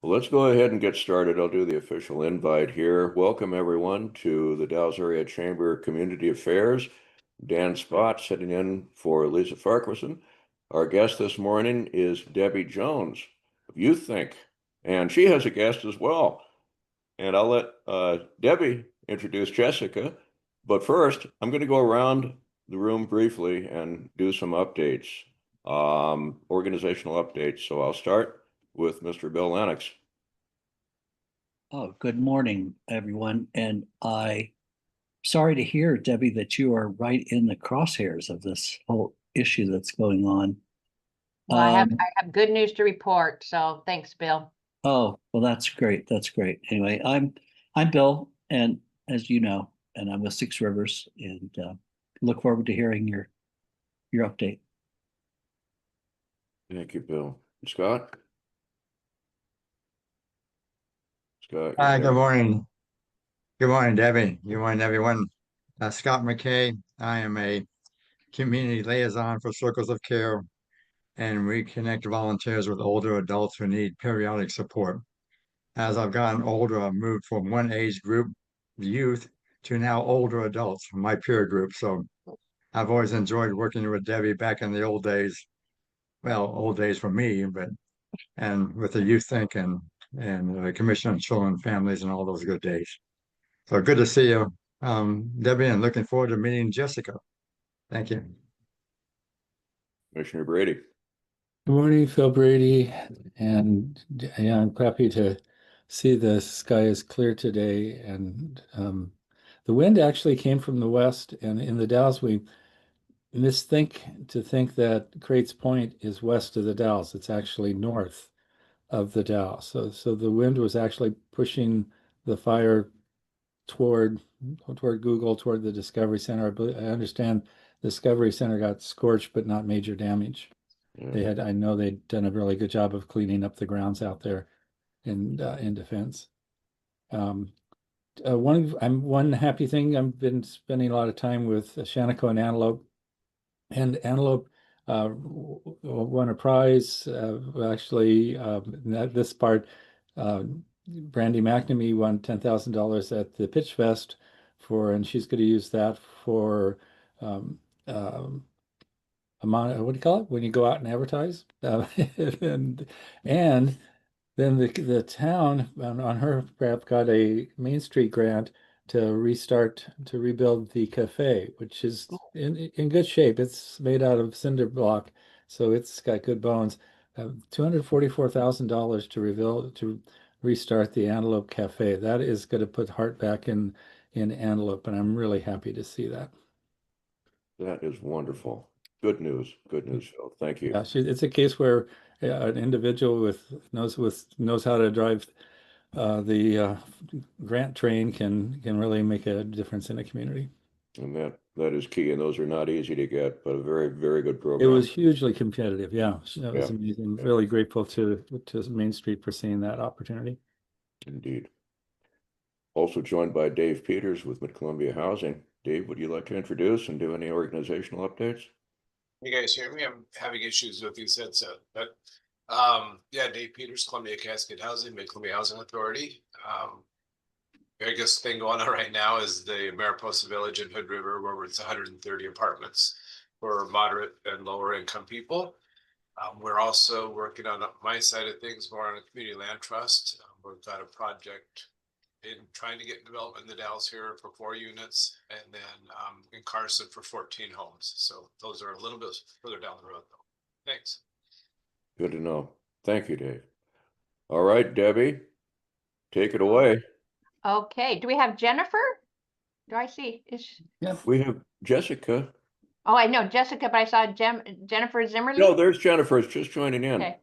Well, let's go ahead and get started. I'll do the official invite here. Welcome, everyone, to the Dalles Area Chamber Community Affairs. Dan Spott sitting in for Lisa Farquharson. Our guest this morning is Debby Jones of YouthThink, and she has a guest as well. And I'll let Debby introduce Jessica. But first, I'm going to go around the room briefly and do some updates, organizational updates. So I'll start with Mr. Bill Lennox. Oh, good morning, everyone. And sorry to hear, Debby, that you are right in the crosshairs of this whole issue that's going on. Well, I have good news to report. So thanks, Bill. Oh, well, that's great. That's great. Anyway, I'm Bill, and as you know, and I'm with Six Rivers, and look forward to hearing your update. Thank you, Bill. Scott? Scott. Hi, good morning. Good morning, Debbie. Good morning, everyone. Scott McKay. I am a community liaison for Circles of Care, and we connect volunteers with older adults who need periodic support. As I've gotten older, I've moved from one age group, youth, to now older adults, my peer group. So I've always enjoyed working with Debbie back in the old days. Well, old days for me, and with the YouthThink and the Commission on Children and Families and all those good days. So good to see you, Debbie, and looking forward to meeting Jessica. Thank you. Commissioner Brady. Good morning, Phil Brady, and yeah, I'm happy to see the sky is clear today, and the wind actually came from the west, and in the Dalles we misthink to think that Crates Point is west of the Dalles. It's actually north of the Dalles. So the wind was actually pushing the fire toward Google, toward the Discovery Center. I understand the Discovery Center got scorched, but not major damage. I know they'd done a really good job of cleaning up the grounds out there in defense. One happy thing, I've been spending a lot of time with Shaniko and Antelope, and Antelope won a prize. Actually, this part, Brandy McNamee won $10,000 at the Pitch Fest and she's going to use that for what do you call it when you go out and advertise? and then the town on her prep got a Main Street grant to rebuild the cafe, which is in good shape. It's made out of cinder block, so it's got good bones. $244,000 to restart the Antelope Cafe. That is going to put heart back in Antelope, and I'm really happy to see that. That is wonderful. Good news, Phil. Thank you. Yeah, it's a case where an individual knows how to drive the grant train can really make a difference in a community. And that is key, and those are not easy to get, but a very, very good program. It was hugely competitive. Yeah, that was amazing. Yeah. Really grateful to Main Street for seeing that opportunity. Indeed. Also joined by Dave Peters with Mid-Columbia Housing. Dave, would you like to introduce and do any organizational updates? You guys hear me? I'm having issues with these headset, but yeah, Dave Peters, Columbia Cascade Housing, Mid-Columbia Housing Authority. Biggest thing going on right now is the Mariposa Village in Hood River, where it's 130 apartments for moderate and lower income people. We're also working on my side of things, more on a community land trust. We've got a project in trying to get development in the Dalles here for 4 units, and then in Carson for 14 homes. So those are a little bit further down the road though. Thanks. Good to know. Thank you, Dave. All right, Debbie, take it away. Okay. Do we have Jennifer? Do I see? Yeah, we have Jessica. Oh, I know Jessica, but I saw Jennifer Zimmerly. No, there's Jennifer. It's just joining in. Okay.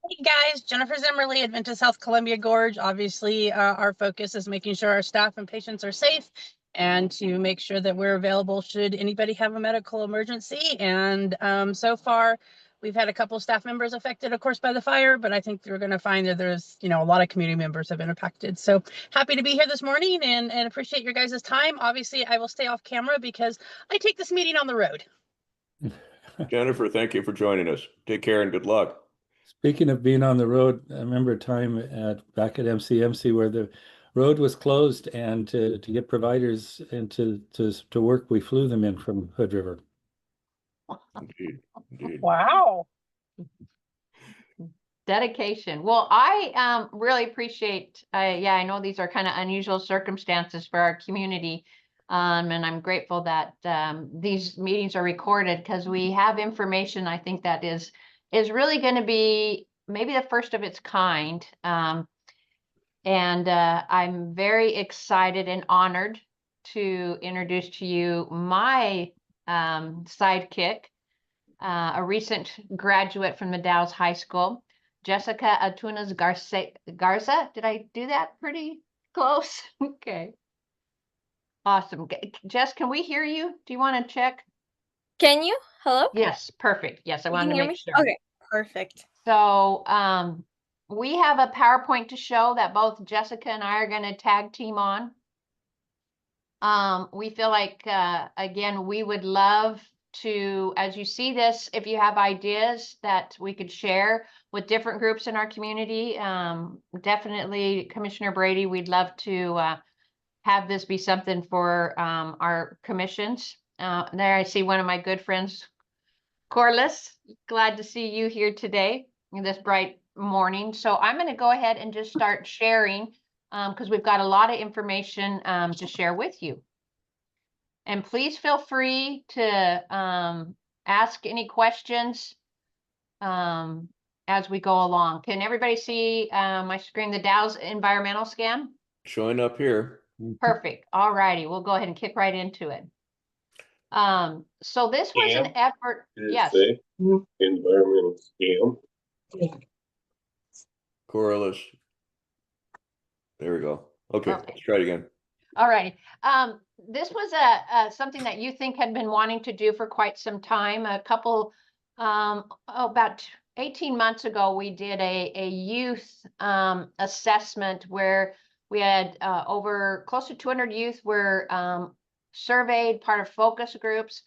Hey guys, Jennifer Zimmerly, Adventist Health Columbia Gorge. Obviously, our focus is making sure our staff and patients are safe and to make sure that we're available should anybody have a medical emergency. And so far, we've had a couple staff members affected, of course, by the fire, but I think we're going to find that there's, a lot of community members have been impacted. So happy to be here this morning and appreciate your guys' time. Obviously, I will stay off camera because I take this meeting on the road. Jennifer, thank you for joining us. Take care and good luck. Speaking of being on the road, I remember a time back at MCMC where the road was closed, and to get providers into to work, we flew them in from Hood River. Indeed, indeed. Wow. Dedication. Well, I really appreciate, yeah, I know these are kind of unusual circumstances for our community. And I'm grateful that these meetings are recorded because we have information I think that is really going to be maybe the first of its kind. And I'm very excited and honored to introduce to you my sidekick, a recent graduate from the Dalles High School, Jessica Antunez Garza. Did I do that pretty close? Okay. Awesome. Jess, can we hear you? Do you want to check? Can you? Hello? Yes, perfect. Yes, I You wanted can to hear make me? sure. Okay, perfect. So we have a PowerPoint to show that both Jessica and I are going to tag team on. We feel like, again, we would love to, as you see this, if you have ideas that we could share with different groups in our community, definitely Commissioner Brady, we'd love to have this be something for our commissions. There I see one of my good friends, Corliss. Glad to see you here today in this bright morning. So I'm going to go ahead and just start sharing because we've got a lot of information to share with you. And please feel free to ask any questions as we go along. Can everybody see my screen, the Dalles environmental scan? Showing up here. Perfect. All righty. We'll go ahead and kick right into it. So this was an effort. Yes. Environmental scam. Corliss. There we go. Okay, let's try it again. All righty. This was something that YouthThink had been wanting to do for quite some time. A couple, about 18 months ago, we did a youth assessment where we had over close to 200 youth were surveyed, part of focus groups,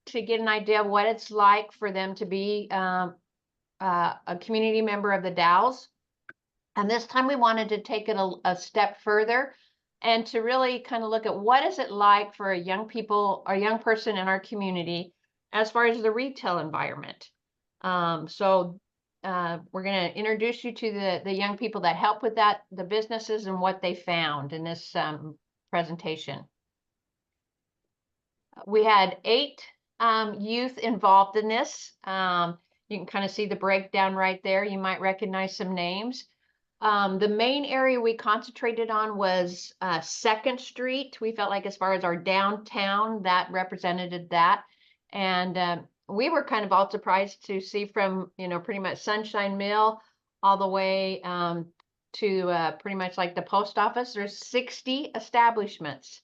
to get an idea of what it's like for them to be a community member of the Dalles. And this time we wanted to take it a step further and to really kind of look at what is it like for a young person in our community as far as the retail environment. So we're going to introduce you to the young people that help with that, the businesses, and what they found in this presentation. We had 8 youth involved in this. You can kind of see the breakdown right there. You might recognize some names. The main area we concentrated on was 2nd Street. We felt like as far as our downtown, that represented that. And we were kind of all surprised to see from, pretty much Sunshine Mill all the way to pretty much like the post office. There's 60 establishments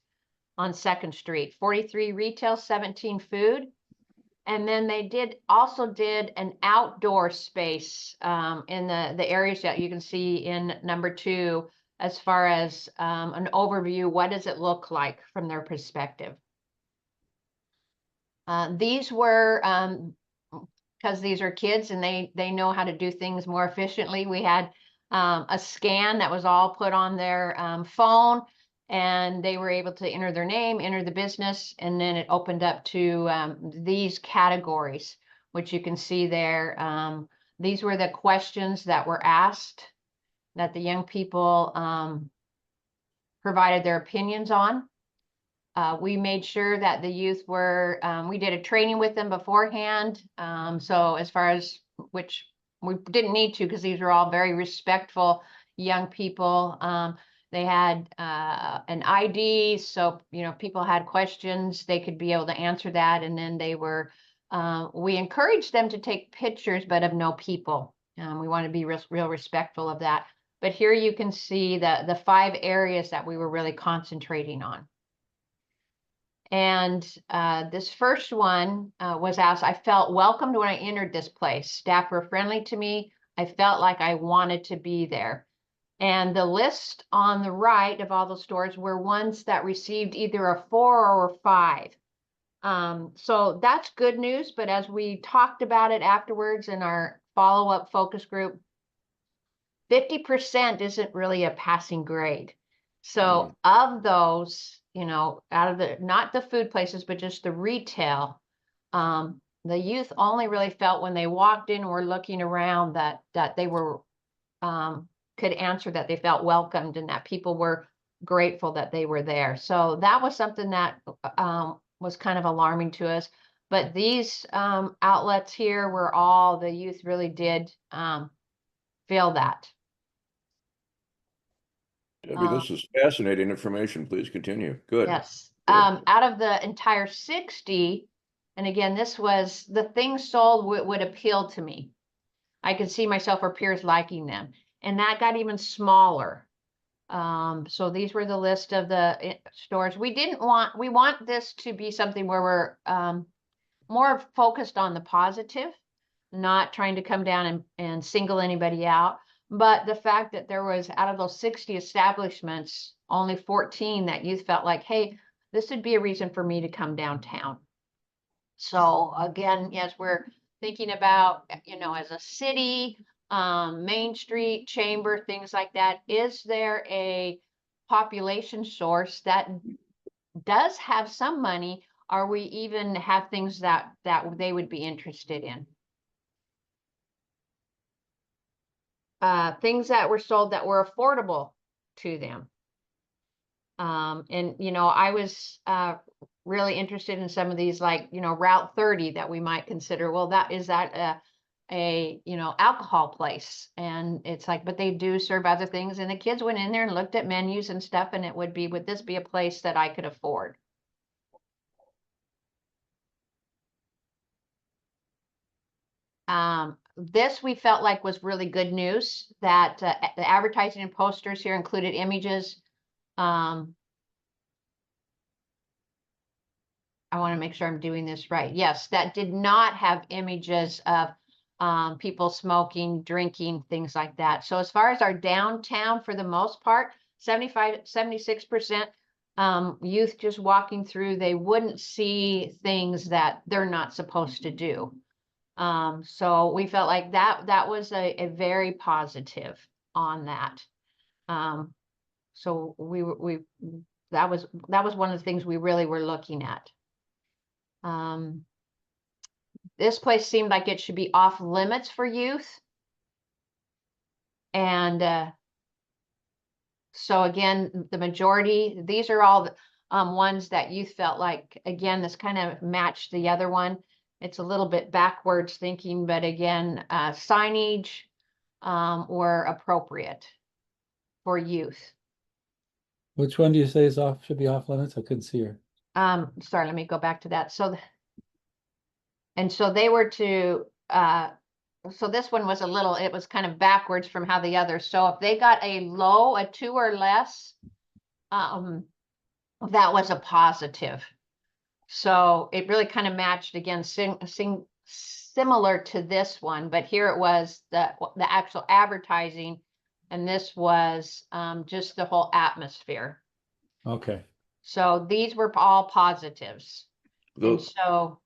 on 2nd Street, 43 retail, 17 food. And then they also did an outdoor space in the areas that you can see in number 2, as far as an overview. What does it look like from their perspective? These were, because these are kids and they know how to do things more efficiently. We had a scan that was all put on their phone, and they were able to enter their name, enter the business, and then it opened up to these categories, which you can see there. These were the questions that were asked that the young people provided their opinions on. We made sure that the youth were, we did a training with them beforehand. So as far as, which we didn't need to because these were all very respectful young people. They had an ID, so people had questions, they could be able to answer that, and then they were. We encouraged them to take pictures, but of no people. We want to be real respectful of that. But here you can see the 5 areas that we were really concentrating on. And this first one was asked, I felt welcomed when I entered this place. Staff were friendly to me. I felt like I wanted to be there. And the list on the right of all the stores were ones that received either a 4 or a 5. So that's good news. But as we talked about it afterwards in our follow-up focus group, 50% isn't really a passing grade. So of those, you know, out of the, not the food places, but just the retail, the youth only really felt when they walked in, were looking around, that they were, could answer that they felt welcomed and that people were grateful that they were there. So that was something that was kind of alarming to us. But these outlets here were all, the youth really did feel that. Debbie, this is fascinating information. Please continue. Good. Yes. Good. Out of the entire 60, and again, this was, the things sold would appeal to me. I could see myself or peers liking them. And that got even smaller. So these were the list of the stores. We want this to be something where we're more focused on the positive, not trying to come down and single anybody out. But the fact that there was, out of those 60 establishments, only 14 that youth felt like, hey, this would be a reason for me to come downtown. So again, yes, we're thinking about, you know, as a city, Main Street, Chamber, things like that. Is there a population source that does have some money? Or we even have things that they would be interested in? Things that were sold that were affordable to them. And, you know, I was really interested in some of these, like, you know, Route 30 that we might consider, well, that is that a, you know, alcohol place. And it's like, but they do serve other things. And the kids went in there and looked at menus and stuff, and it would be, would this be a place that I could afford? This we felt like was really good news, that the advertising and posters here included images. I want to make sure I'm doing this right. Yes, that did not have images of people smoking, drinking, things like that. So as far as our downtown, for the most part, 76% youth just walking through, they wouldn't see things that they're not supposed to do. So we felt like that was a very positive on that. So that was one of the things we really were looking at. This place seemed like it should be off limits for youth. And so again, the majority, these are all the ones that youth felt like, again, this kind of matched the other one. It's a little bit backwards thinking, but again, signage were appropriate for youth. Which one do you say is off, should be off limits? I couldn't see her. Sorry, let me go back to that. So, and so they were to, so this one was a little, it was kind of backwards from how the others. So if they got a low, a 2 or less, that was a positive. So it really kind of matched, again, similar to this one, but here it was the actual advertising, and this was just the whole atmosphere. Okay. So these were all positives. And Those, so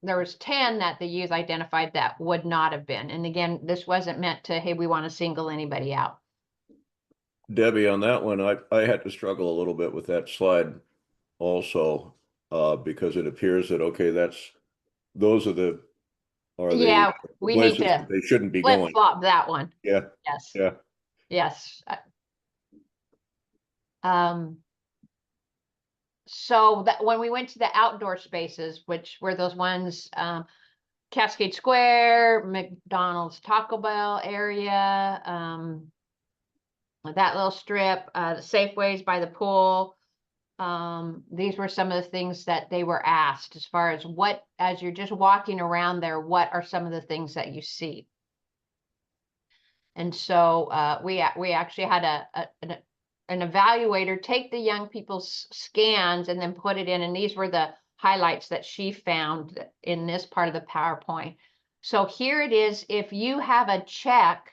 there was 10 that the youth identified that would not have been. And again, this wasn't meant to, hey, we want to single anybody out. Debbie, on that one, I had to struggle a little bit with that slide also, because it appears that, okay, those are the Yeah, we need places to that they shouldn't be going. flip-flop that one. Yeah, Yes. yeah. Yes. So that when we went to the outdoor spaces, which were those ones, Cascade Square, McDonald's, Taco Bell area, that little strip, the Safeways by the pool. These were some of the things that they were asked, as far as what, as you're just walking around there, what are some of the things that you see? And so we actually had an evaluator take the young people's scans and then put it in. And these were the highlights that she found in this part of the PowerPoint. So here it is. If you have a check,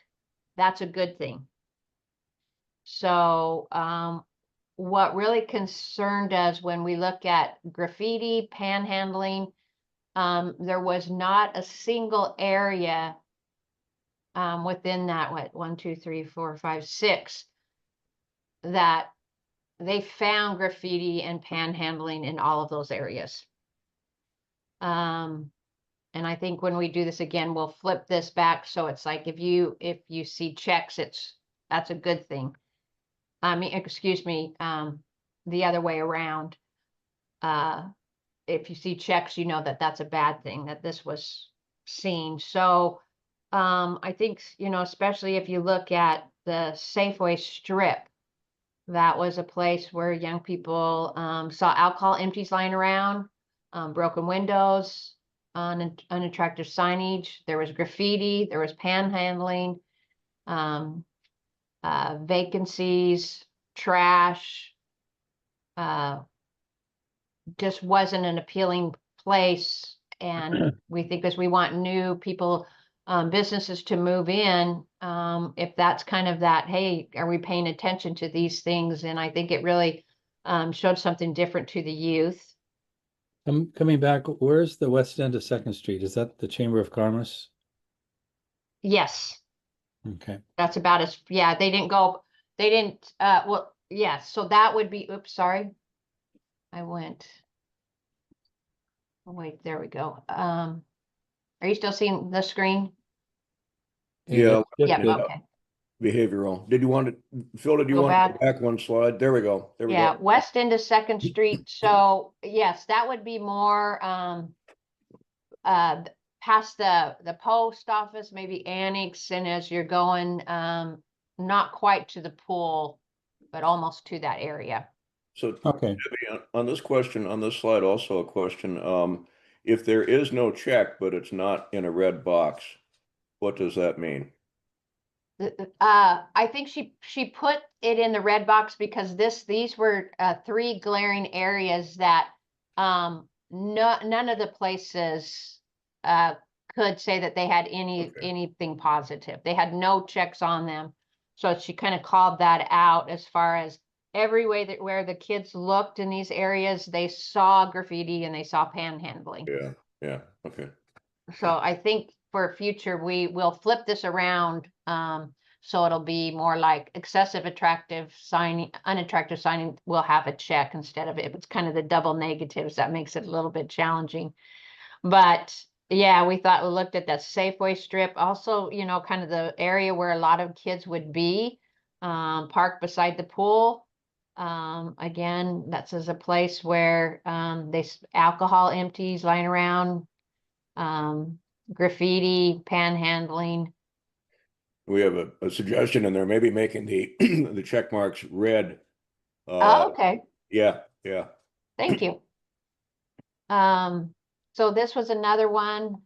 that's a good thing. So what really concerned us when we look at graffiti, panhandling, there was not a single area within that, what, 1, 2, 3, 4, 5, 6, that they found graffiti and panhandling in all of those areas. And I think when we do this again, we'll flip this back. So it's like, if you see checks, that's a good thing. I mean, excuse me, the other way around. If you see checks, you know that that's a bad thing, that this was seen. So I think, especially if you look at the Safeway strip, that was a place where young people saw alcohol empties lying around, broken windows, unattractive signage. There was graffiti, there was panhandling, vacancies, trash. Just wasn't an appealing place. And we think as we want new people, businesses to move in, if that's kind of that, hey, are we paying attention to these things? And I think it really showed something different to the youth. Coming back, where's the west end of 2nd Street? Is that the Chamber of Commerce? Yes, Okay. that's about as, yeah, they didn't, well, yes, so that would be, oops, sorry. I went, oh, wait, there we go. Are you still seeing the screen? Yeah. Yeah, Yeah. okay. Behavioral. Did you want to, Phil, did you Go want to back? go back one slide? There we go. There we Yeah, go. west end of 2nd Street. So yes, that would be more past the post office, maybe annex, and as you're going not quite to the pool, but almost to that area. So Okay. Debbie, on this question, on this slide, also a question. If there is no check, but it's not in a red box, what does that mean? I think she put it in the red box because these were 3 glaring areas that none of the places could say that they had anything positive. They had no checks on them. So she kind of called that out as far as every way that where the kids looked in these areas, they saw graffiti and they saw panhandling. Yeah. Okay. So I think for future, we will flip this around. So it'll be more like excessive attractive signing, unattractive signing will have a check instead of it. It's kind of the double negatives that makes it a little bit challenging. But yeah, we looked at that Safeway strip. Also, kind of the area where a lot of kids would be, parked beside the pool. Again, that's as a place where alcohol empties lying around, graffiti, panhandling. We have a suggestion in there, maybe making the the check marks red. Oh, okay. Yeah. Thank you. So this was another one.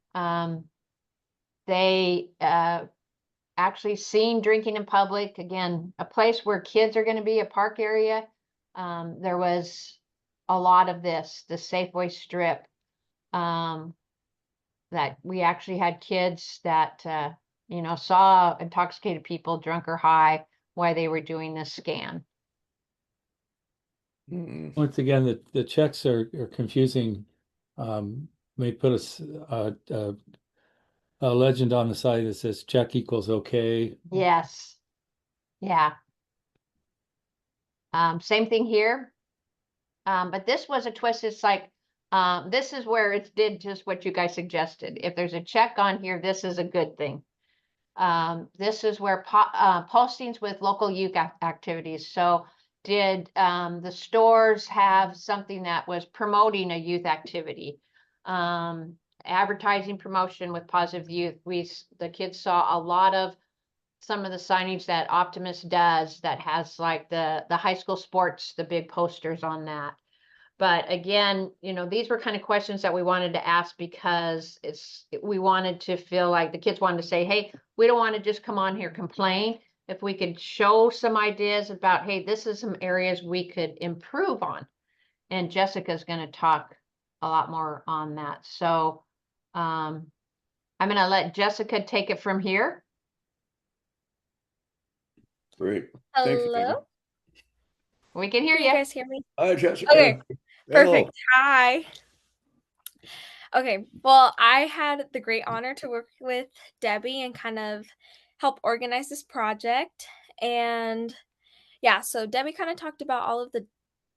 They actually seen drinking in public. Again, a place where kids are going to be, a park area. There was a lot of this, the Safeway strip, that we actually had kids that, saw intoxicated people, drunk or high, while they were doing this scan. Once again, the checks are confusing. May put a legend on the side that says check equals okay. Yes. Yeah. Same thing here. But this was a twist. It's like, this is where it did just what you guys suggested. If there's a check on here, this is a good thing. This is where postings with local youth activities. So did the stores have something that was promoting a youth activity? Advertising promotion with positive youth. The kids saw a lot of some of the signage that Optimus does that has like the high school sports, the big posters on that. But again, these were kind of questions that we wanted to ask because we wanted to feel like the kids wanted to say, hey, we don't want to just come on here complain. If we could show some ideas about, hey, this is some areas we could improve on. And Jessica's going to talk a lot more on that. So I'm going to let Jessica take it from here. Great. Hello? We can hear Can you. you guys hear me? Hi, Jessica. Okay, Hello. perfect. Hi. Okay, well, I had the great honor to work with Debbie and kind of help organize this project. And yeah, so Debbie kind of talked about all of the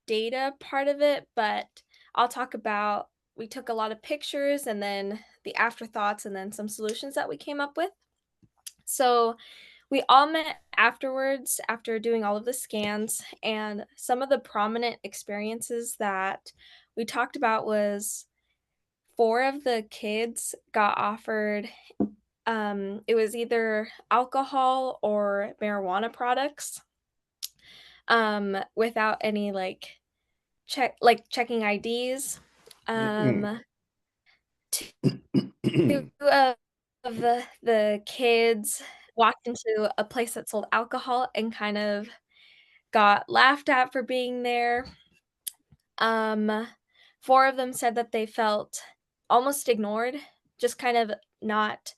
data part of it, but I'll talk about we took a lot of pictures and then the afterthoughts and then some solutions that we came up with. So we all met afterwards after doing all of the scans, and some of the prominent experiences that we talked about was 4 of the kids got offered it was either alcohol or marijuana products without any checking IDs. Mm-mm. 2 of the kids walked into a place that sold alcohol and kind of got laughed at for being there. Um, 4 of them said that they felt almost ignored, just kind of not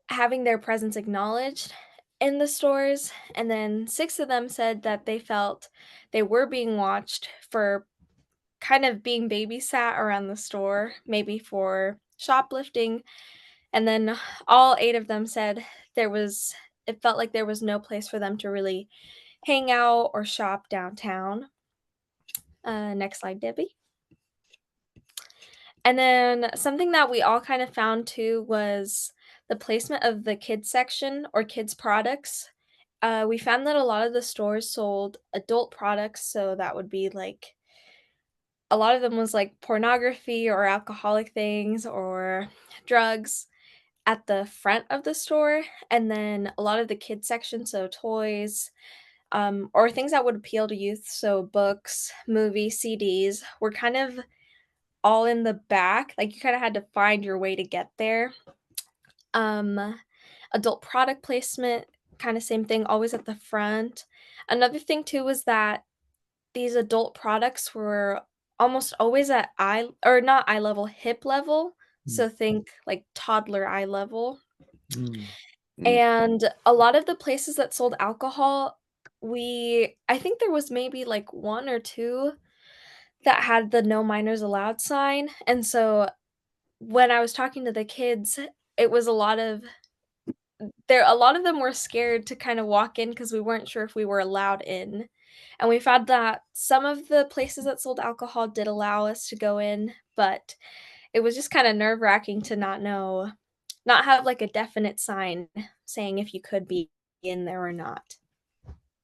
having their presence acknowledged in the stores, and then 6 of them said that they felt they were being watched for kind of being babysat around the store, maybe for shoplifting, and then all 8 of them said it felt like there was no place for them to really hang out or shop downtown. Next slide, Debbie. And then something that we all kind of found too was the placement of the kids section or kids products. We found that a lot of the stores sold adult products, so that would be like a lot of them was like pornography or alcoholic things or drugs at the front of the store, and then a lot of the kids section, so toys, or things that would appeal to youth, so books, movies, CDs, were kind of all in the back, like, you kinda had to find your way to get there. Um, Adult product placement, kinda same thing, always at the front. Another thing too was that these adult products were almost always at eye or not eye level, hip level, so think, like, toddler eye level. Mm. Mm. And a lot of the places that sold alcohol, I think there was maybe, like, 1 or 2 that had the "No minors allowed" sign, and so when I was talking to the kids, it was a lot of them were scared to kinda walk in because we weren't sure if we were allowed in, and we found that some of the places that sold alcohol did allow us to go in, but it was just kinda nerve-wracking to not have, like, a definite sign saying if you could be in there or not.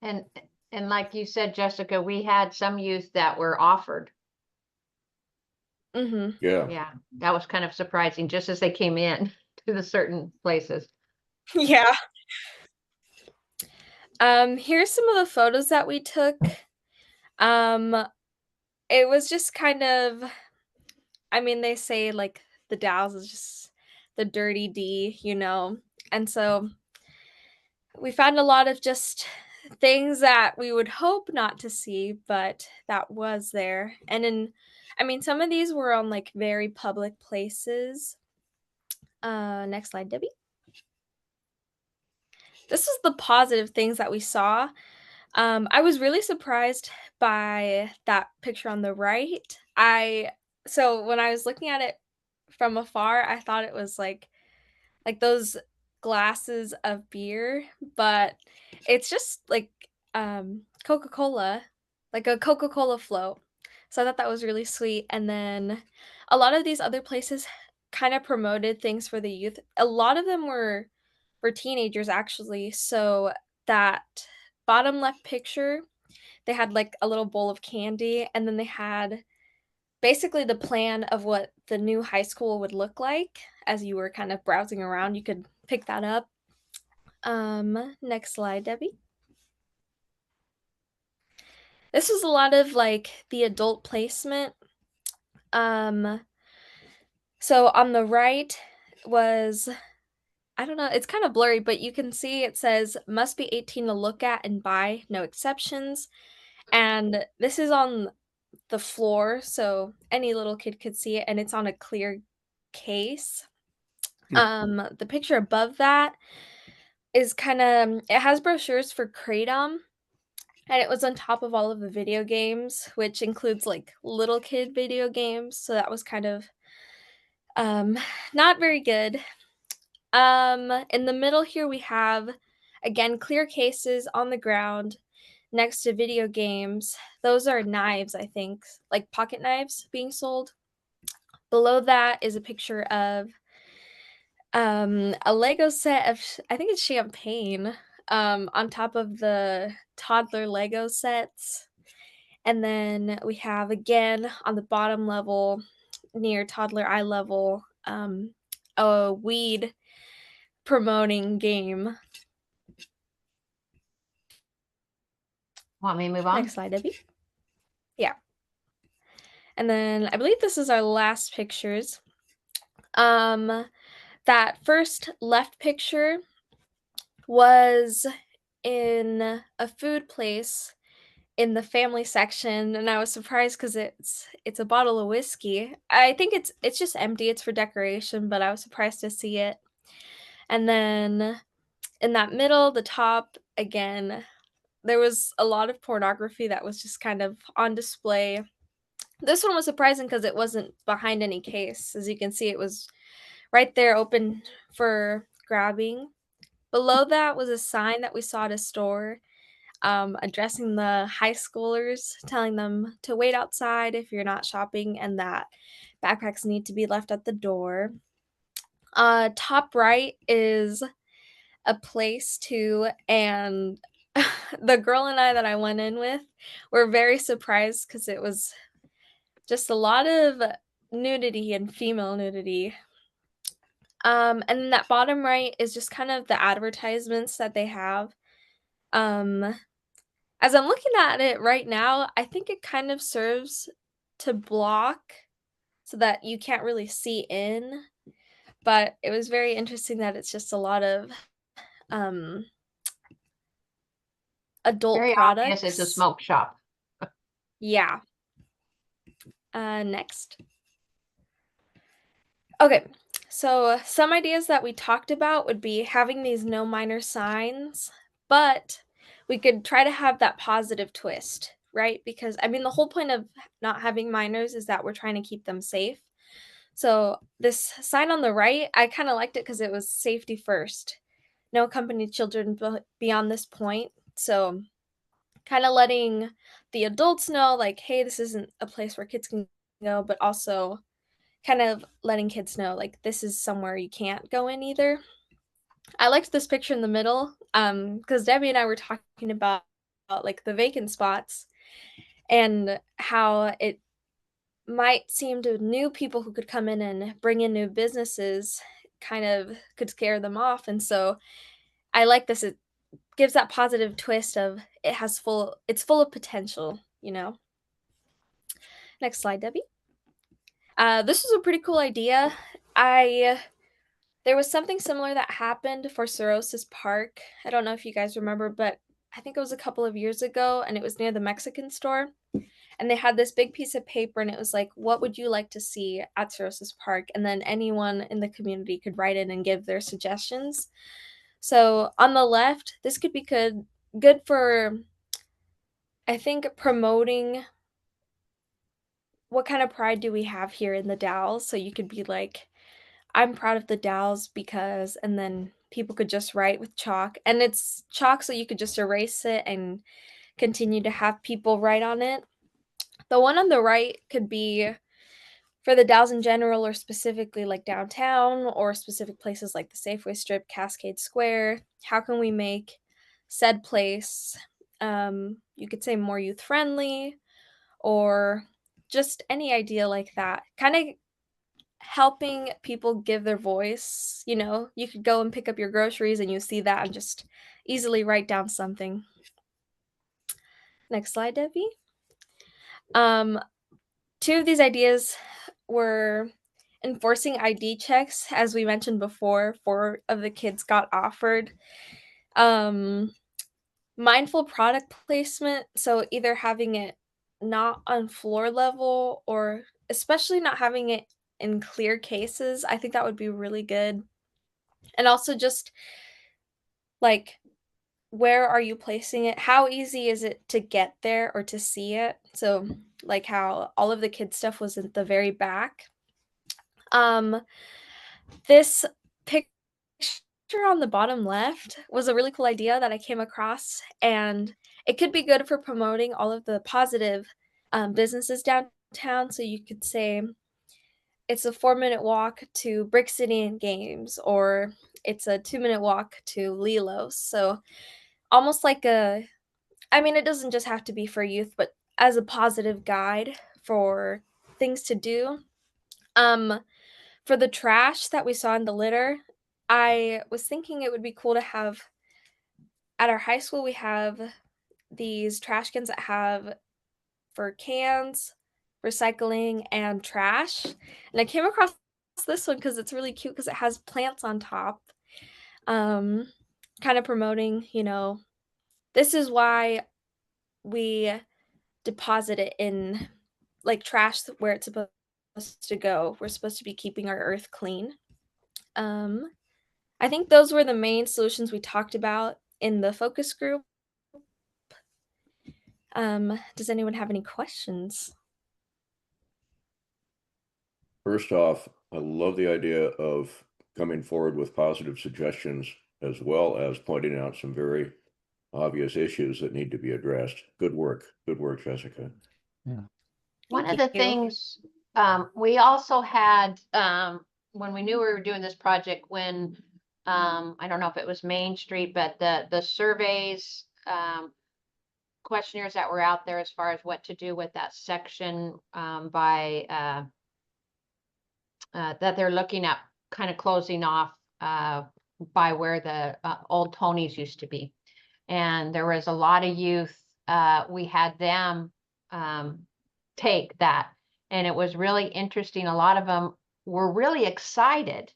And and like you said, Jessica, we had some youth that were offered. Mhm. Yeah. Yeah, that was kind of surprising just as they came in to the certain places. Yeah. Here's some of the photos that we took. Um, it was just kind of I mean, they say, like, the Dalles is just the dirty D, and so we found a lot of just things that we would hope not to see, but that was there, and I mean, some of these were on, like, very public places. Next slide, Debbie. This is the positive things that we saw. I was really surprised by that picture on the right. So when I was looking at it from afar, I thought it was like those glasses of beer, but it's just like Coca-Cola, like a Coca-Cola float. So I thought that was really sweet. And then a lot of these other places kind of promoted things for the youth. A lot of them were for teenagers actually. So that bottom left picture, they had like a little bowl of candy and then they had basically the plan of what the new high school would look like as you were kind of browsing around. You could pick that up. Next slide, Debbie. This was a lot of like the adult placement. Um, so on the right was I don't know, it's kind of blurry, but you can see it says must be 18 to look at and buy, no exceptions. And this is on the floor, so any little kid could see it, and it's on a clear case. The picture above that is kinda it has brochures for Kratom, and it was on top of all of the video games, which includes, like, little kid video games, so that was kind of, um, not very good. In the middle here we have, again, clear cases on the ground next to video games. Those are knives, I think, like pocket knives being sold. Below that is a picture of a Lego set of I think it's champagne on top of the toddler Lego sets. And then we have again on the bottom level near toddler eye level a weed promoting game. Want me to move on? Next slide, Debbie. Yeah. And then I believe this is our last pictures. That first left picture was in a food place in the family section, and I was surprised because it's a bottle of whiskey. I think it's just empty, it's for decoration, but I was surprised to see it. And then in that middle, the top, again, there was a lot of pornography that was just kind of on display. This one was surprising because it wasn't behind any case. As you can see, it was right there open for grabbing. Below that was a sign that we saw at a store addressing the high schoolers, telling them to wait outside if you're not shopping and that backpacks need to be left at the door. Top right is a place too, and the girl and I that I went in with were very surprised because it was just a lot of nudity and female nudity. And then that bottom right is just kind of the advertisements that they have. As I'm looking at it right now, I think it kind of serves to block so that you can't really see in. But it was very interesting that it's just a lot of adult Very products. obvious it's a smoke shop. Yeah. Next. Okay, so some ideas that we talked about would be having these no minor signs, but we could try to have that positive twist, right? Because I mean, the whole point of not having minors is that we're trying to keep them safe. So this sign on the right, I kind of liked it because it was safety first. No accompanied children beyond this point. So kind of letting the adults know, like, hey, this isn't a place where kids can go, but also kind of letting kids know, like, this is somewhere you can't go in either. I liked this picture in the middle, because Debbie and I were talking about like the vacant spots and how it might seem to new people who could come in and bring in new businesses kind of could scare them off. And so I like this. It gives that positive twist of it's full of potential, you know. Next slide, Debbie. This was a pretty cool idea. There was something similar that happened for Cirrhosis Park. I don't know if you guys remember, but I think it was a couple of years ago, and it was near the Mexican store. And they had this big piece of paper, and it was like, what would you like to see at Cirrhosis Park? And then anyone in the community could write in and give their suggestions. So on the left, this could be good for, I think, promoting what kind of pride do we have here in the Dalles. So you could be like, I'm proud of the Dalles because, and then people could just write with chalk. And it's chalk, so you could just erase it and continue to have people write on it. The one on the right could be for the Dalles in general, or specifically like downtown or specific places like the Safeway Strip, Cascade Square. How can we make said place, you could say, more youth friendly, or just any idea like that? Kind of helping people give their voice. You know, you could go and pick up your groceries and you see that and just easily write down something. Next slide, Debbie. Two of these ideas were enforcing ID checks. As we mentioned before, 4 of the kids got offered. Mindful product placement, so either having it not on floor level or especially not having it in clear cases. I think that would be really good. And also just like, where are you placing it? How easy is it to get there or to see it? So like how all of the kids stuff was at the very back. This picture picture on the bottom left was a really cool idea that I came across, and it could be good for promoting all of the positive businesses downtown. So you could say it's a 4-minute walk to Brick City and Games, or it's a 2-minute walk to Lilo's. So almost like I mean, it doesn't just have to be for youth, but as a positive guide for things to do. Um, for the trash that we saw in the litter, I was thinking it would be cool to have at our high school, we have these trash cans that have for cans, recycling, and trash. And I came across this one because it's really cute because it has plants on top, um, kind of promoting, this is why we deposit it in like trash where it's supposed to go. We're supposed to be keeping our earth clean. I think those were the main solutions we talked about in the focus group. Does anyone have any questions? First off, I love the idea of coming forward with positive suggestions as well as pointing out some very obvious issues that need to be addressed. Good work. Good work, Jessica. Yeah. One of Thank the you. things we also had when we knew we were doing this project, when I don't know if it was Main Street, but the surveys, questionnaires that were out there as far as what to do with that section by that they're looking at kind of closing off by where the old Tony's used to be. And there was a lot of youth. We had them take that, and it was really interesting. A lot of them were really excited,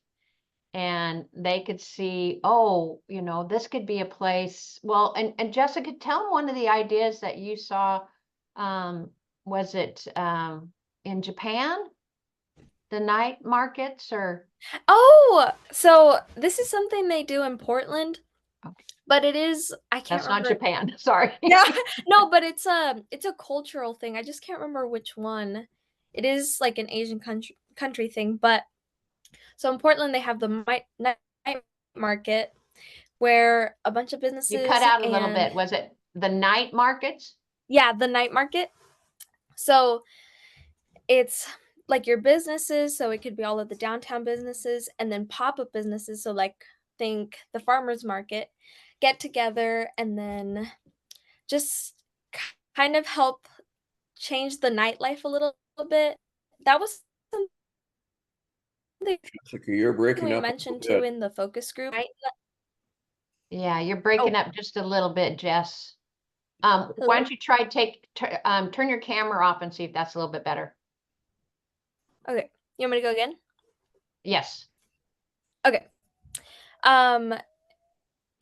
and they could see, oh, this could be a place. Well, and Jessica, tell them one of the ideas that you saw. Was it in Japan? The night markets, or Oh, so this is something they do in Portland, Okay. but I can't that's not remember. Japan. Sorry. Yeah, no, but it's a cultural thing. I just can't remember which one. It is like an Asian country thing, but so in Portland they have the night market where a bunch of businesses You cut out a little and bit. Was it the night markets? yeah, the night market. So it's like your businesses, so it could be all of the downtown businesses, and then pop-up businesses, so like think the farmers market, get together and then just kind of help change the nightlife a little bit. That was something Jessica, you're breaking we up a mentioned little too bit. in the focus group. Yeah, you're breaking Oh, up just a little bit, Jess. Why hello? don't you try turn your camera off and see if that's a little bit better. Okay. You want me to go again? Yes. Okay.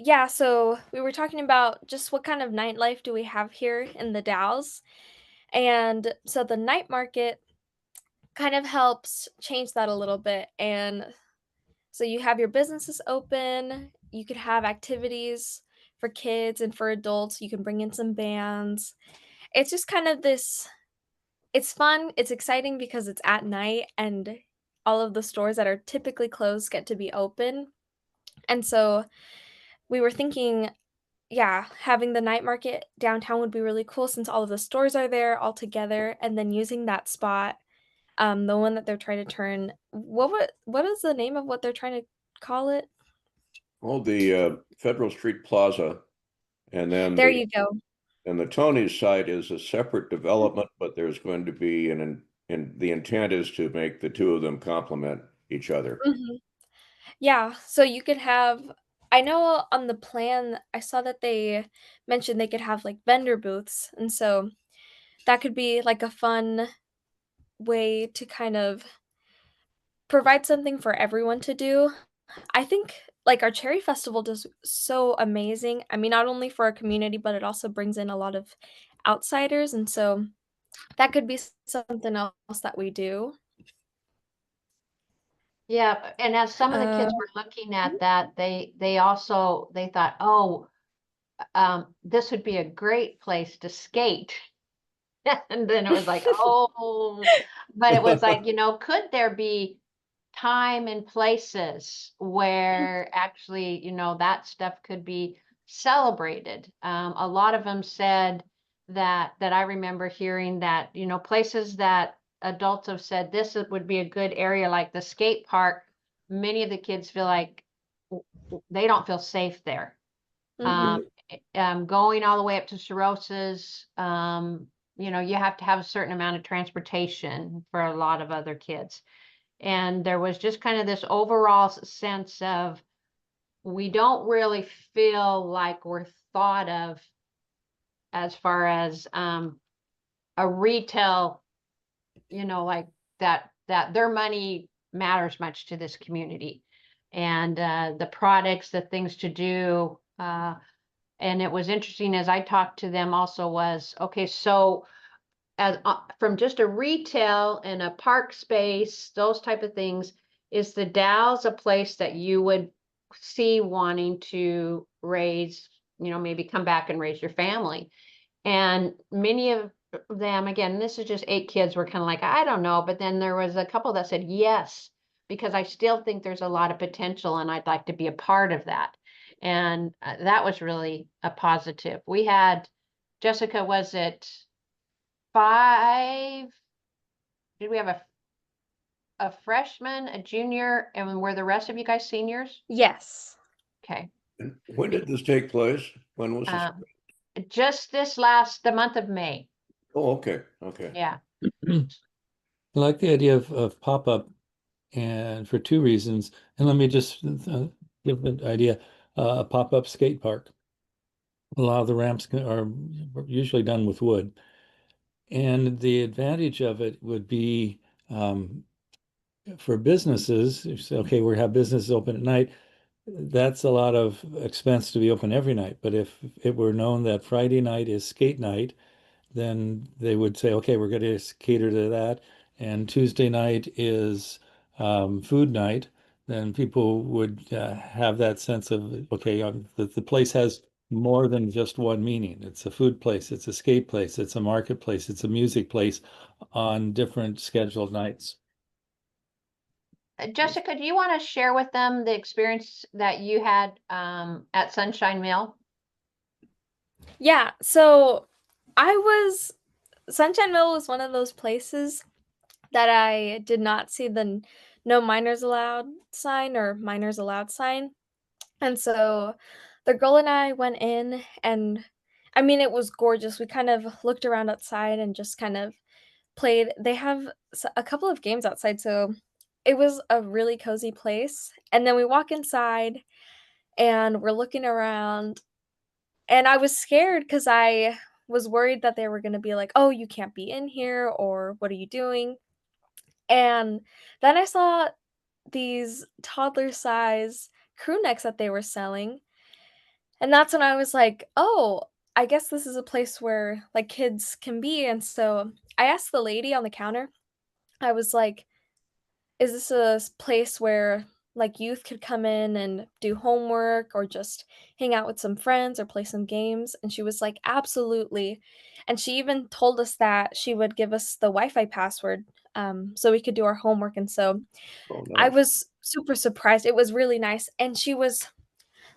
Yeah, so we were talking about just what kind of nightlife do we have here in the Dalles. And so the night market kind of helps change that a little bit. And so you have your businesses open, you could have activities for kids and for adults, you can bring in some bands. It's just kind of it's fun, it's exciting because it's at night and all of the stores that are typically closed get to be open. And so we were thinking, yeah, having the night market downtown would be really cool since all of the stores are there all together, and then using that spot, the one that they're trying to turn. What is the name of what they're trying to call it? Well, the Federal Street Plaza, and then There you go. the Tony's site is a separate development, but there's going to be and the intent is to make the two of them complement each other. Mhm. Yeah, so you could have I know on the plan, I saw that they mentioned they could have, like, vendor booths, and so that could be, like, a fun way to kind of provide something for everyone to do. I think, like, our cherry festival does so amazing. I mean, not only for our community, but it also brings in a lot of outsiders, and so that could be something else that we do. Yeah, and as some of the Uh, kids were looking at that, they also they thought, oh, this would be a great place to skate. And then it was like, oh, but it was like, could there be time and places where actually, that stuff could be celebrated. A lot of them said that I remember hearing that, places that adults have said this would be a good area, like the skate park. Many of the kids feel like they don't feel safe there. Going all the way up to cirrhosis, you have to have a certain amount of transportation for a lot of other kids. And there was just kind of this overall sense of, we don't really feel like we're thought of as far as a retail, like that their money matters much to this community, and the products, the things to do. And it was interesting as I talked to them also was, okay, so as from just a retail and a park space, those type of things, is the Dalles a place that you would see wanting to raise, maybe come back and raise your family? And many of them, again, this is just 8 kids, were kind of like, I don't know. But then there was a couple that said yes, because I still think there's a lot of potential and I'd like to be a part of that. And that was really a positive. We had, Jessica, was it 5? Did we have a freshman, a junior, and were the rest of you guys seniors? Yes. Okay. And when did this take place? When was this? Just the month of May. Oh, okay. Okay. Yeah. I like the idea of pop-up, and for 2 reasons. And let me just give an idea. A pop-up skate park. A lot of the ramps are usually done with wood. And the advantage of it would be for businesses, if you say, okay, we have businesses open at night, that's a lot of expense to be open every night. But if it were known that Friday night is skate night, then they would say, okay, we're going to cater to that. And Tuesday night is food night. Then people would have that sense of, okay, the place has more than just one meaning. It's a food place, it's a skate place, it's a marketplace, it's a music place on different scheduled nights. Jessica, do you want to share with them the experience that you had at Sunshine Mill? Yeah, so Sunshine Mill was one of those places that I did not see the no minors allowed sign or minors allowed sign. And so the girl and I went in, and I mean, it was gorgeous. We kind of looked around outside and just kind of played. They have a couple of games outside, so it was a really cozy place. And then we walk inside and we're looking around, and I was scared because I was worried that they were going to be like, oh, you can't be in here, or what are you doing? And then I saw these toddler size crew necks that they were selling. And that's when I was like, oh, I guess this is a place where like kids can be. And so I asked the lady on the counter, I was like, is this a place where like youth could come in and do homework or just hang out with some friends or play some games? And she was like, absolutely. And she even told us that she would give us the Wi-Fi password so we could do our homework. And so Oh, I nice. was super surprised. It was really nice. And she was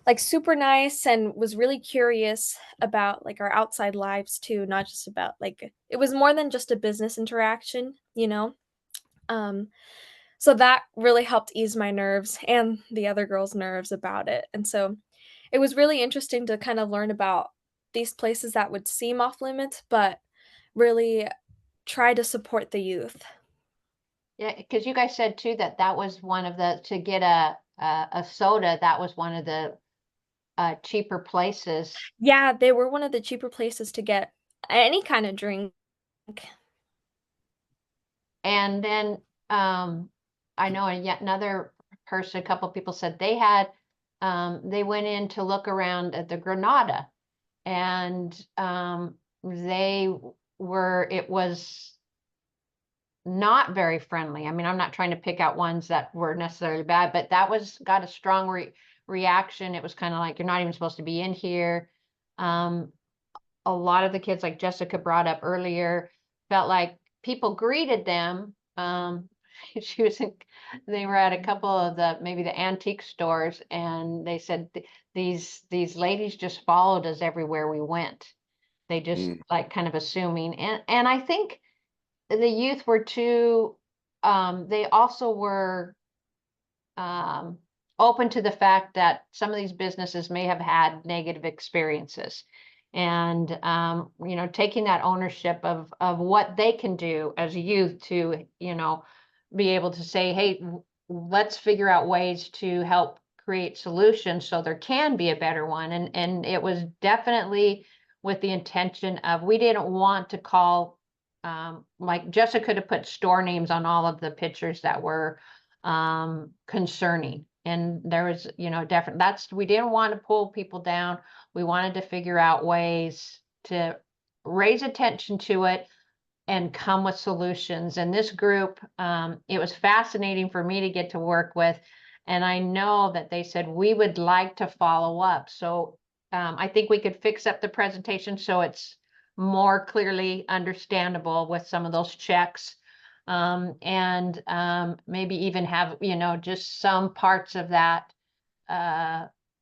like super nice and was really curious about like our outside lives too, not just about like it was more than just a business interaction, you know. So that really helped ease my nerves and the other girls' nerves about it. And so it was really interesting to kind of learn about these places that would seem off limits, but really try to support the youth. Yeah, because you guys said too that was one of the, to get a soda, that was one of the cheaper places. Yeah, they were one of the cheaper places to get any kind of drink. And then I know yet another person, a couple people said they had they went in to look around at the Granada, and it was not very friendly. I mean, I'm not trying to pick out ones that were necessarily bad, but that got a strong reaction. It was kind of like, you're not even supposed to be in here. A lot of the kids, like Jessica brought up earlier, felt like people greeted them. she was in, they were at a couple of maybe the antique stores, and they said these ladies just followed us everywhere we went. They just like kind of assuming, and I think the youth were too, they also were open to the fact that some of these businesses may have had negative experiences, and taking that ownership of what they can do as a youth to be able to say, hey, let's figure out ways to help create solutions so there can be a better one. And it was definitely with the intention of, we didn't want to call, like Jessica could have put store names on all of the pictures that were concerning. And there was, we didn't want to pull people down. We wanted to figure out ways to raise attention to it and come with solutions. And this group, it was fascinating for me to get to work with. And I know that they said, we would like to follow up. So I think we could fix up the presentation so it's more clearly understandable with some of those checks. And maybe even have, just some parts of that,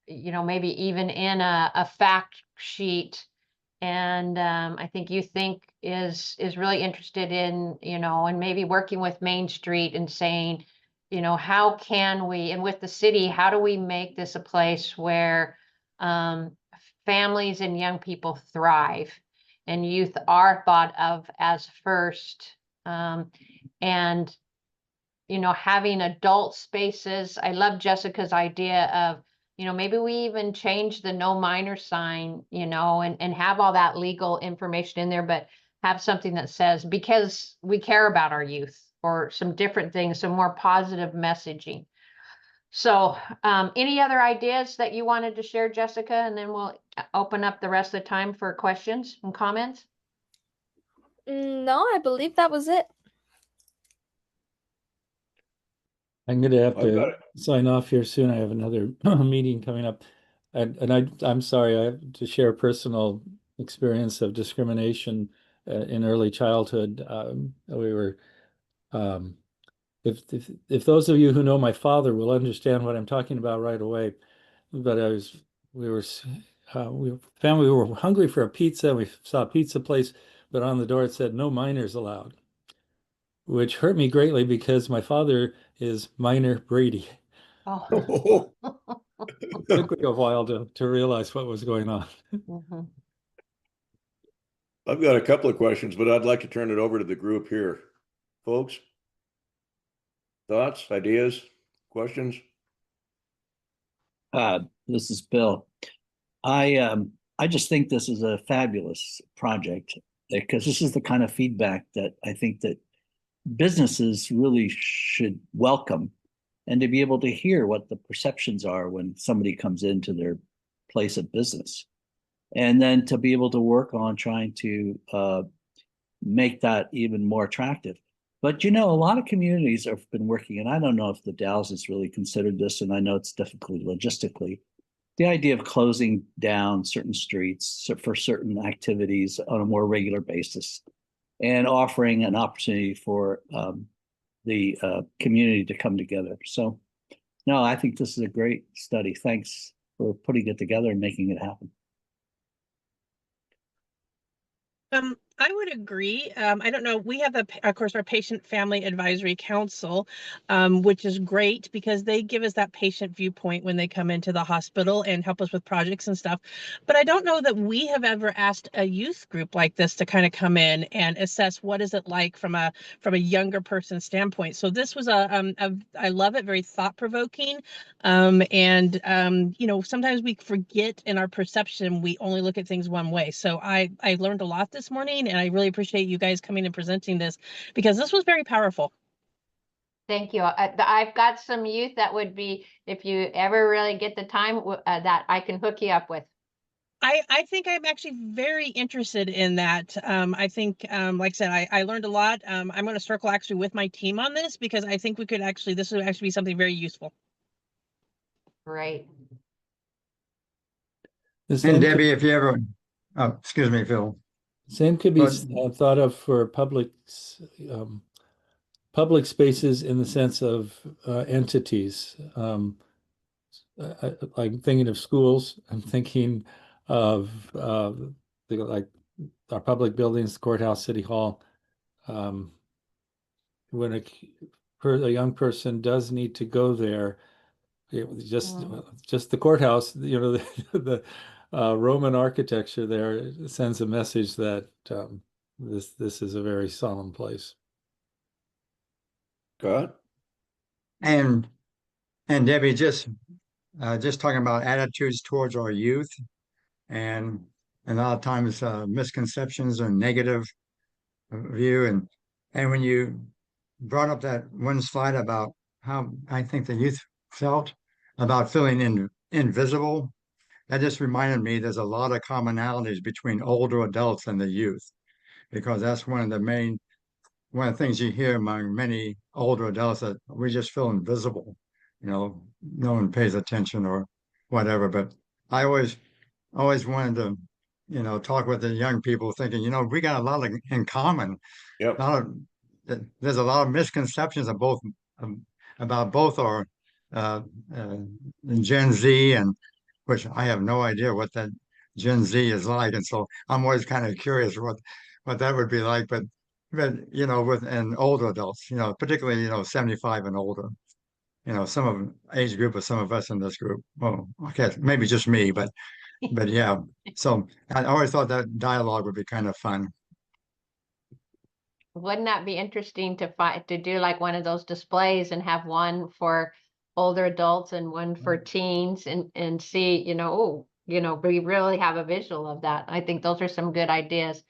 maybe even in a fact sheet. And I think YouthThink is really interested in, and maybe working with Main Street and saying, how can we, and with the city, how do we make this a place where families and young people thrive, and youth are thought of as first, and having adult spaces. I love Jessica's idea of, maybe we even change the no minor sign, and have all that legal information in there, but have something that says, because we care about our youth, or some different things, some more positive messaging. So any other ideas that you wanted to share, Jessica? And then we'll open up the rest of the time for questions and comments. No, I believe that was it. I'm going to have I've got to sign off here soon. I have another meeting coming up. I'm sorry, I have to share a personal experience of discrimination in early childhood. We were, if those of you who know my father will understand what I'm talking about right away. But we were hungry for a pizza. We saw a pizza place, but on the door it said no minors allowed, which hurt me greatly because my father is minor Brady. Oh. It took me a while to realize what was going on. I've got a couple of questions, but I'd like to turn it over to the group here. Folks, thoughts, ideas, questions? This is Bill. I just think this is a fabulous project, because this is the kind of feedback that I think that businesses really should welcome, and to be able to hear what the perceptions are when somebody comes into their place of business, and then to be able to work on trying to make that even more attractive. But a lot of communities have been working, and I don't know if the Dalles has really considered this, and I know it's difficult logistically, the idea of closing down certain streets for certain activities on a more regular basis, and offering an opportunity for the community to come together. So, no, I think this is a great study. Thanks for putting it together and making it happen. I would agree. I don't know. We have, of course, our Patient Family Advisory Council, which is great because they give us that patient viewpoint when they come into the hospital and help us with projects and stuff. But I don't know that we have ever asked a youth group like this to kind of come in and assess what is it like from a younger person standpoint. So this was I love it, very thought provoking. Sometimes we forget in our perception, we only look at things one way. So I learned a lot this morning, and I really appreciate you guys coming and presenting this, because this was very powerful. Thank you. I've got some youth that would be, if you ever really get the time, that I can hook you up with. I think I'm actually very interested in that. I think, like I said, I learned a lot. I'm going to circle actually with my team on this, because I think this would actually be something very useful. Right. And Debbie, if you ever, oh, excuse me, Phil. Same could be thought of for public public spaces in the sense of entities. I'm thinking of schools. I'm thinking of like our public buildings, the courthouse, city hall. When a young person does need to go there, it was just the courthouse, the Roman architecture there sends a message that this is a very solemn place. Scott? And Debbie, just talking about attitudes towards our youth, and a lot of times misconceptions or negative view, and when you brought up that one slide about how I think the youth felt about feeling invisible, that just reminded me there's a lot of commonalities between older adults and the youth, because that's one of the things you hear among many older adults, that we just feel invisible. No one pays attention or whatever. But I always wanted to, talk with the young people, thinking, we got a lot in common. Yep. There's a lot of misconceptions about both our uh, uh, Gen Z, and which I have no idea what that Gen Z is like, and so I'm always kind of curious what that would be like. But with and older adults, particularly 75 and older, some of age group of some of us in this group. Well, okay, maybe just me, but yeah. So I always thought that dialogue would be kind of fun. Wouldn't that be interesting to do like one of those displays and have one for older adults and one for teens, and see, we really have a visual of that. I think those are some good ideas.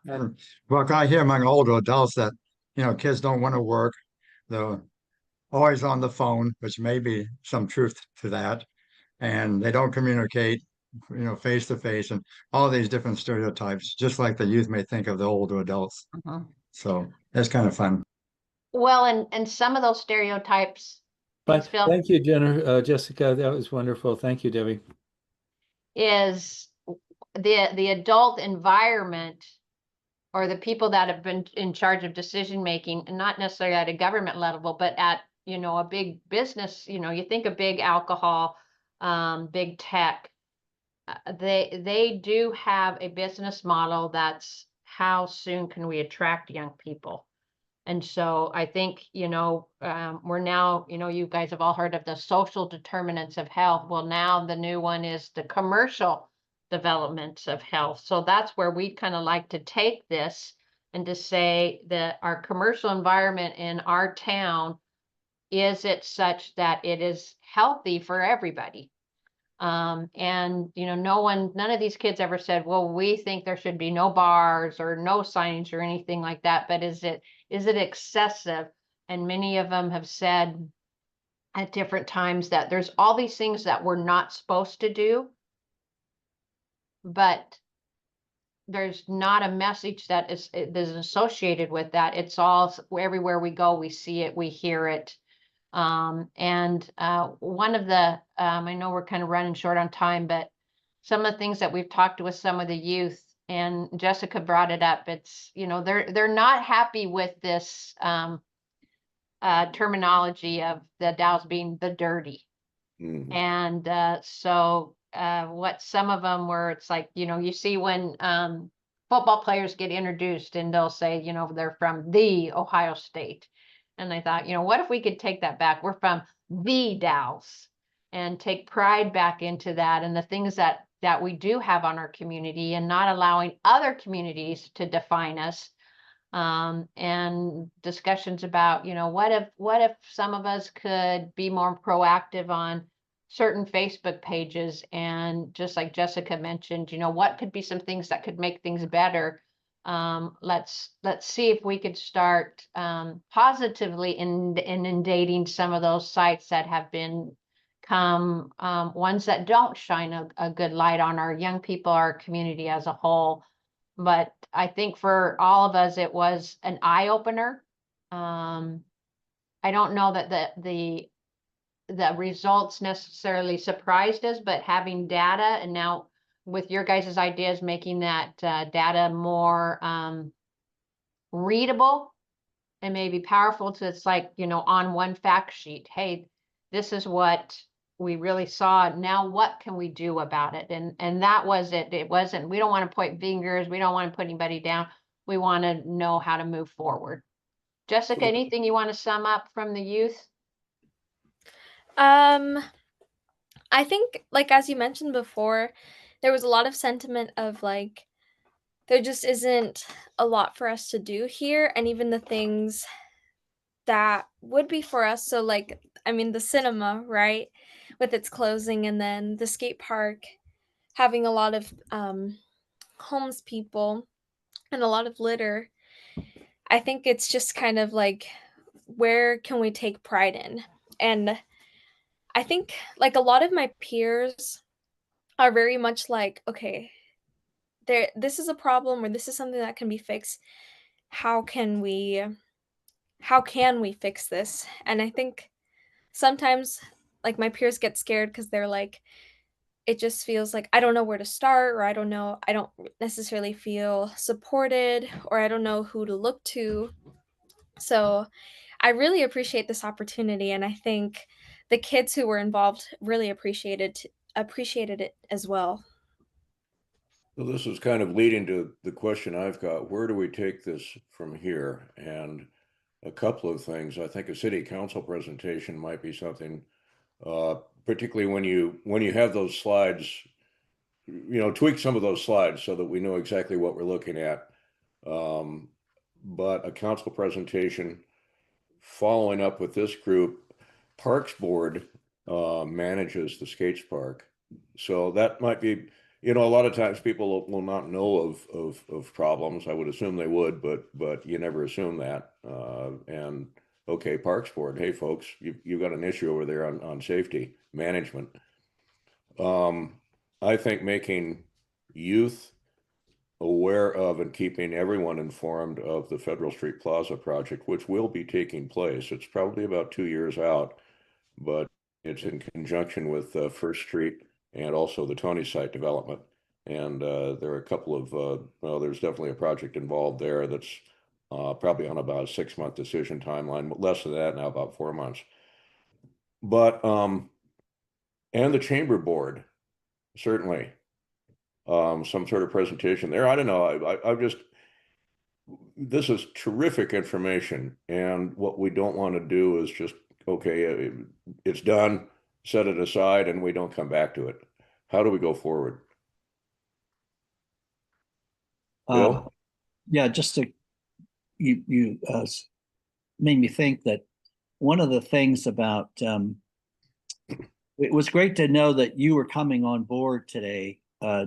And what I hear among older adults, that kids don't want to work, they're always on the phone, which may be some truth to that, and they don't communicate, face to face, and all these different stereotypes, just like the youth may think of the older adults. So that's kind of fun. Well, and some of those stereotypes, But Phil, thank you, Jessica. That was wonderful. Thank you, Debbie. is the adult environment, or the people that have been in charge of decision making, and not necessarily at a government level, but at a big business. You think of big alcohol, big tech. They do have a business model that's how soon can we attract young people. And so I think, we're now, you guys have all heard of the social determinants of health. Well, now the new one is the commercial developments of health. So that's where we kind of like to take this, and to say that our commercial environment in our town, is it such that it is healthy for everybody? And none of these kids ever said, well, we think there should be no bars or no signage or anything like that. But is it excessive? And many of them have said at different times that there's all these things that we're not supposed to do, but there's not a message that is associated with that. It's all, everywhere we go, we see it, we hear it. And one of the, I know we're kind of running short on time, but some of the things that we've talked with some of the youth, and Jessica brought it up, it's, they're not happy with this terminology of the Dalles being the dirty. Mhm. And so what some of them were, it's like, you see when football players get introduced, and they'll say, they're from the Ohio State. And I thought, what if we could take that back? We're from the Dalles, and take pride back into that, and the things that we do have on our community, and not allowing other communities to define us. And discussions about, what if some of us could be more proactive on certain Facebook pages, and just like Jessica mentioned, what could be some things that could make things better. Let's see if we could start positively inundating some of those sites that have become ones that don't shine a good light on our young people, our community as a whole. But I think for all of us, it was an eye opener. I don't know that the results necessarily surprised us, but having data, and now with your guys' ideas, making that data more readable, and maybe powerful to, it's like, you know, on one fact sheet, hey, this is what we really saw. Now what can we do about it? And that was it. It wasn't, we don't want to point fingers. We don't want to put anybody down. We want to know how to move forward. Jessica, anything you want to sum up from the youth? I think, like, as you mentioned before, there was a lot of sentiment of like, there just isn't a lot for us to do here. And even the things that would be for us. So, like, I mean, the cinema, right? With its closing, and then the skate park having a lot of homeless people and a lot of litter. I think it's just kind of like, where can we take pride in? And I think, like, a lot of my peers are very much like, okay, this is a problem, or this is something that can be fixed. How can we fix this? And I think sometimes, like, my peers get scared because they're like, it just feels like I don't know where to start, or I don't necessarily feel supported, or I don't know who to look to. So I really appreciate this opportunity, and I think the kids who were involved really appreciated it as well. So this is kind of leading to the question I've got. Where do we take this from here? And a couple of things. I think a city council presentation might be something, particularly when you have those slides, you know, tweak some of those slides so that we know exactly what we're looking at. But a council presentation following up with this group. Parks Board manages the skates park, so that might be, you know, a lot of times people will not know of problems. I would assume they would, but you never assume that. And okay, Parks Board, hey folks, you've got an issue over there on safety management. I think making youth aware of and keeping everyone informed of the Federal Street Plaza project, which will be taking place. It's probably about 2 years out, but it's in conjunction with First Street and also the Tony site development. And there are a couple of, well, there's definitely a project involved there that's probably on about a 6-month decision timeline, less than that now, about 4 months. But, and the Chamber Board, certainly. Some sort of presentation there. I don't know. I've just, this is terrific information. And what we don't want to do is just, okay, it's done, set it aside, and we don't come back to it. How do we go forward? Bill? Yeah, just to, you made me think that one of the things about, it was great to know that you were coming on board today,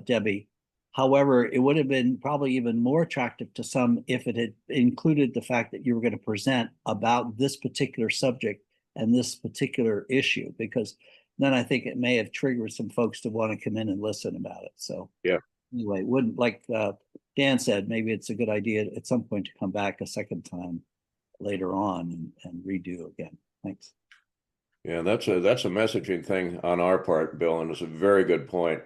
Debbie. However, it would have been probably even more attractive to some if it had included the fact that you were going to present about this particular subject and this particular issue, because then I think it may have triggered some folks to want to come in and listen about it. So Yeah. Anyway, wouldn't, like Dan said, maybe it's a good idea at some point to come back a second time later on and redo again. Thanks. Yeah, that's a messaging thing on our part, Bill, and it's a very good point.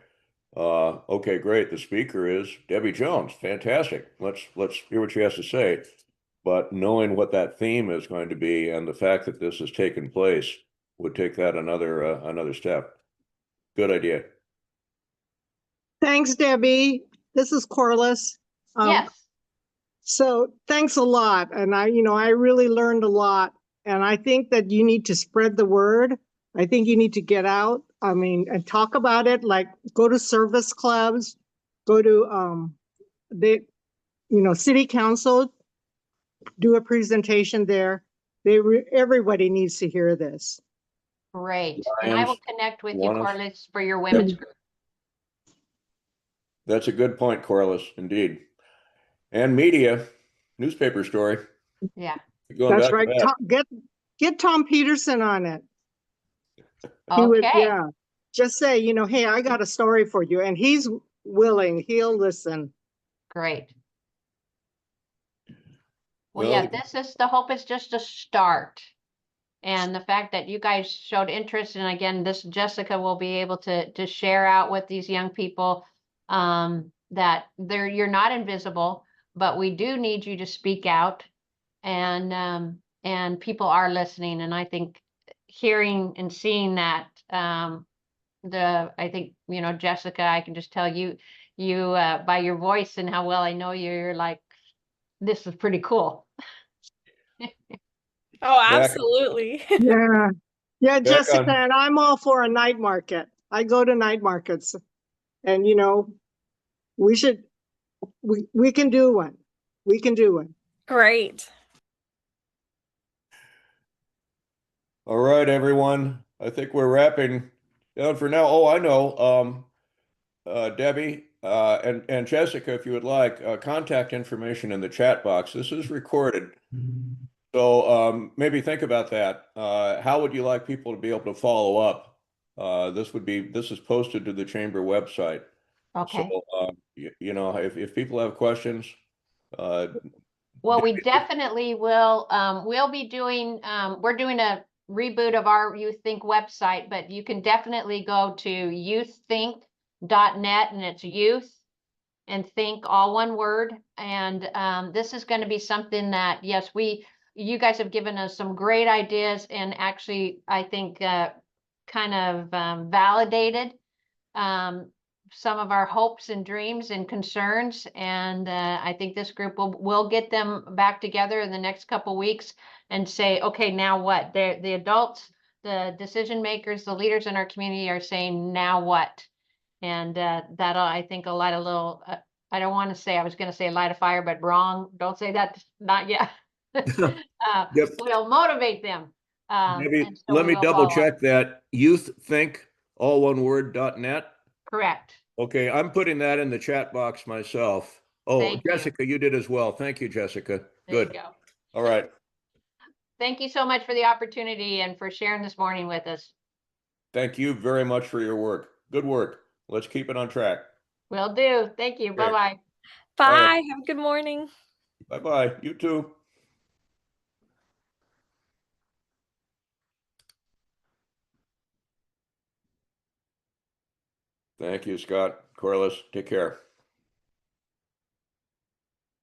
Okay, great. The speaker is Debby Jones. Fantastic. Let's hear what she has to say. But knowing what that theme is going to be and the fact that this has taken place would take that another step. Good idea. Thanks, Debbie. This is Corliss. Yes. So thanks a lot. And I really learned a lot. And I think that you need to spread the word. I think you need to get out. I mean, and talk about it, like go to service clubs, go to city council, do a presentation there. Everybody needs to hear this. Great. And I will connect with you, One of- Corliss, for your women's group. That's a good point, Corliss, indeed. And media, newspaper story. Yeah. Going That's back right. to that. Get Tom Peterson on it. He Okay. would, yeah. Just say, hey, I got a story for you. And he's willing. He'll listen. Great. Well, Yeah, the hope is just a start. And the fact that you guys showed interest, and again, this Jessica will be able to share out with these young people that you're not invisible, but we do need you to speak out and people are listening. And I think hearing and seeing that, I think, you know, Jessica, I can just tell you by your voice and how well I know you, you're like, this is pretty cool. Oh, Back- absolutely. Yeah. Yeah, Back Jessica, on- and I'm all for a night market. I go to night markets and, you know, we can do one. We can do one. Great. All right, everyone. I think we're wrapping down for now. Oh, I know. Debbie, and Jessica, if you would like, contact information in the chat box. This is recorded. So maybe think about that. How would you like people to be able to follow up? This is posted to the chamber website. Okay. So you know, if people have questions, Well, we definitely will. We'll be doing, we're doing a reboot of our YouthThink website, but you can definitely go to youththink.net, and it's youth and think, all one word. And this is going to be something that, yes, you guys have given us some great ideas, and actually, I think, kind of validated some of our hopes and dreams and concerns. And I think this group will get them back together in the next couple weeks and say, okay, now what? The adults, the decision makers, the leaders in our community are saying, now what? And that'll, I think, a light a little, I don't want to say, I was going to say light a fire, but wrong. Don't say that. Not yet. Yep. Will motivate them. Maybe And so let we me will double follow up. check that. YouthThink, all one word.net. Correct. Okay, I'm putting that in the chat box myself. Oh, Thank you. Jessica, you did as well. Thank you, Jessica. There you Good. go. All right. Thank you so much for the opportunity and for sharing this morning with us. Thank you very much for your work. Good work. Let's keep it on track. Will do. Thank you. Great. Bye-bye. Bye. Have a good morning. Bye-bye. You too. Thank you, Scott. Corliss, take care.